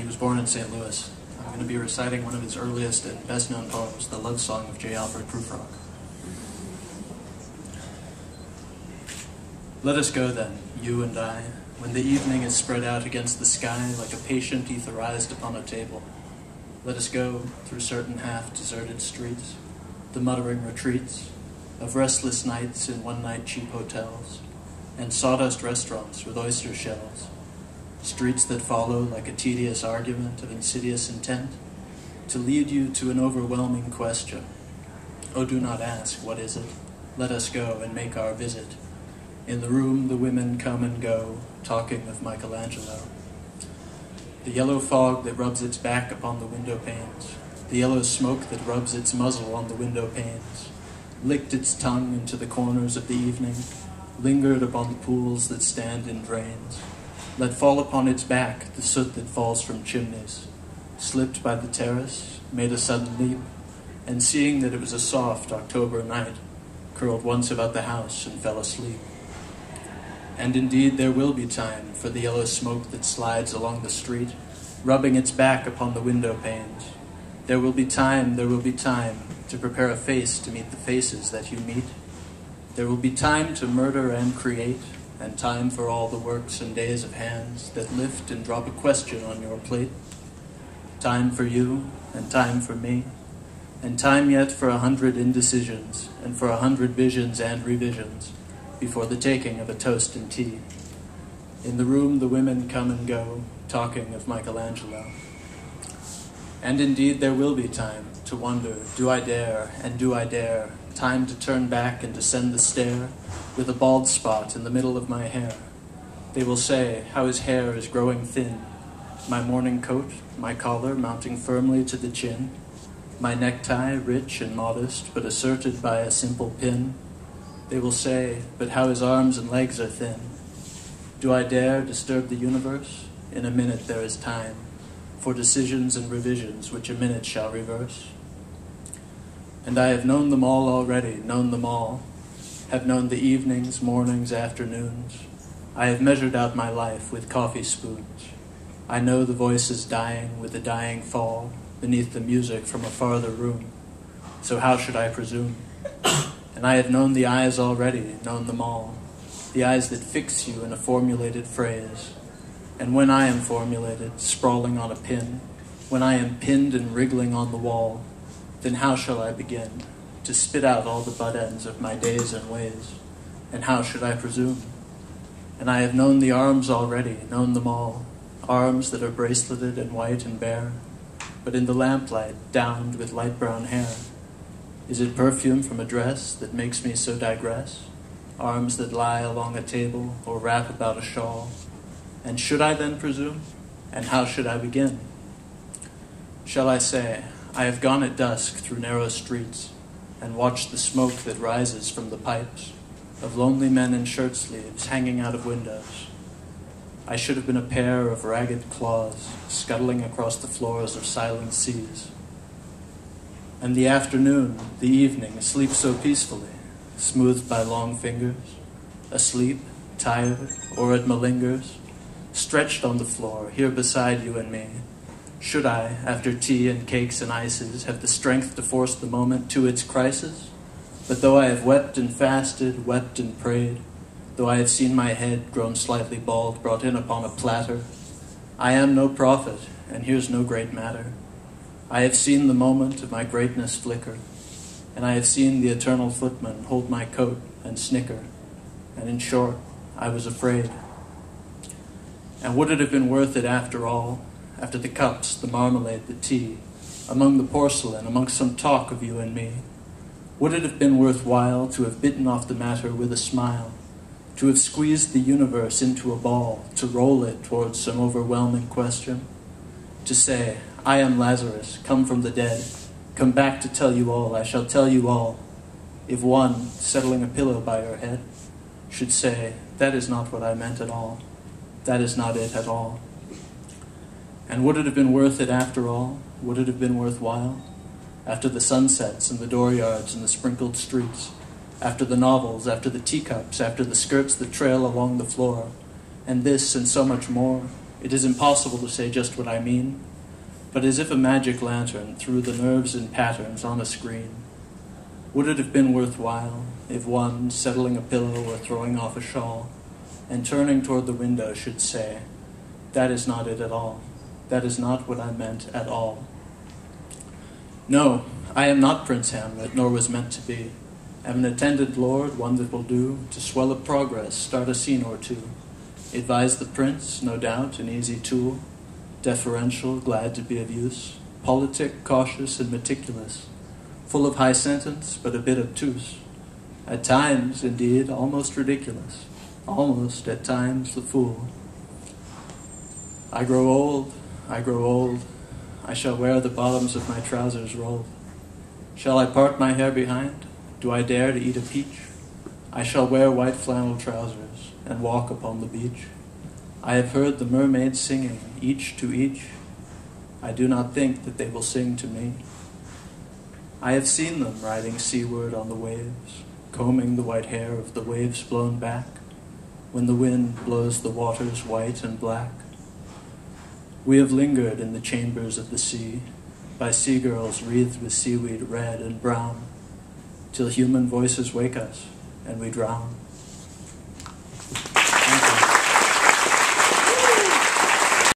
he was born in St. Louis. I'm going to be reciting one of his earliest and best-known poems, the love song of J. Alfred Prufrock. Let us go then, you and I, when the evening is spread out against the sky like a patient etherized upon a table. Let us go through certain half-deserted streets, the muttering retreats of restless nights in one-night cheap hotels, and sawdust restaurants with oyster shells, streets that follow like a tedious argument of insidious intent, to lead you to an overwhelming question. Oh, do not ask, what is it? Let us go and make our visit. In the room the women come and go, talking of Michelangelo. The yellow fog that rubs its back upon the window panes, the yellow smoke that rubs its muzzle on the window panes, licked its tongue into the corners of the evening, lingered upon the pools that stand in drains, let fall upon its back the soot that falls from chimneys, slipped by the terrace, made a sudden leap, and seeing that it was a soft October night, curled once about the house and fell asleep. And indeed there will be time for the yellow smoke that slides along the street, rubbing its back upon the window panes. There will be time to prepare a face to meet the faces that you meet. There will be time to murder and create, and time for all the works and days of hands that lift and drop a question on your plate. Time for you, and time for me, and time yet for 100 indecisions, and for 100 visions and revisions, before the taking of a toast and tea. In the room the women come and go, talking of Michelangelo. And indeed there will be time to wonder, do I dare, and do I dare, time to turn back and descend the stair, with a bald spot in the middle of my hair. They will say, how his hair is growing thin, my morning coat, my collar mounting firmly to the chin, my necktie rich and modest, but asserted by a simple pin. They will say, but how his arms and legs are thin. Do I dare disturb the universe? In a minute there is time, for decisions and revisions which a minute shall reverse. And I have known them all already, known them all, have known the evenings, mornings, afternoons. I have measured out my life with coffee spoons. I know the voices dying with the dying fall, beneath the music from a farther room. So how should I presume? And I have known the eyes already, known them all, the eyes that fix you in a formulated phrase. And when I am formulated, sprawling on a pin, when I am pinned and wriggling on the wall, then how shall I begin to spit out all the butt ends of my days and ways? And how should I presume? And I have known the arms already, known them all, arms that are braceleted and white and bare, but in the lamplight downed with light brown hair. Is it perfume from a dress that makes me so digress? Arms that lie along a table or wrap about a shawl? And should I then presume? And how should I begin? Shall I say, I have gone at dusk through narrow streets and watched the smoke that rises from the pipes of lonely men in shirt sleeves hanging out of windows. I should have been a pair of ragged claws scuttling across the floors of silent seas. And the afternoon, the evening, sleep so peacefully, smoothed by long fingers, asleep, tired, or it malingers, stretched on the floor, here beside you and me. Should I, after tea and cakes and ices, have the strength to force the moment to its crisis? But though I have wept and fasted, wept and prayed, though I have seen my head, grown slightly bald, brought in upon a platter, I am no prophet, and here's no great matter. I have seen the moment of my greatness flicker, and I have seen the eternal footman hold my coat and snicker, and in short, I was afraid. And would it have been worth it after all, after the cups, the marmalade, the tea, among the porcelain, amongst some talk of you and me? Would it have been worthwhile to have bitten off the matter with a smile, to have squeezed the universe into a ball, to roll it towards some overwhelming question? To say, I am Lazarus, come from the dead, come back to tell you all, I shall tell you all. If one, settling a pillow by your head, should say, that is not what I meant at all, that is not it at all. And would it have been worth it after all? Would it have been worthwhile? After the sunsets and the dooryards and the sprinkled streets, after the novels, after the teacups, after the skirts that trail along the floor, and this and so much more, It is impossible to say just what I mean, but as if a magic lantern threw the nerves in patterns on a screen. Would it have been worthwhile if one, settling a pillow or throwing off a shawl, and turning toward the window should say, "That is not it at all. That is not what I meant at all." No, I am not Prince Hamlet, nor was meant to be. Am an attendant lord, one that will do, to swell up progress, start a scene or two. Advise the prince, no doubt, an easy tool, deferential, glad to be of use, politic, cautious, and meticulous, full of high sentence, but a bit obtuse. At times, indeed, almost ridiculous, almost, at times, the fool. I grow old, I shall wear the bottoms of my trousers rolled. Shall I part my hair behind? Do I dare to eat a peach? I shall wear white flannel trousers and walk upon the beach. I have heard the mermaids singing, each to each. I do not think that they will sing to me. I have seen them riding seaward on the waves, combing the white hair of the waves blown back, when the wind blows the waters white and black. We have lingered in the chambers of the sea, by seagirls wreathed with seaweed red and brown, till human voices wake us, and we drown.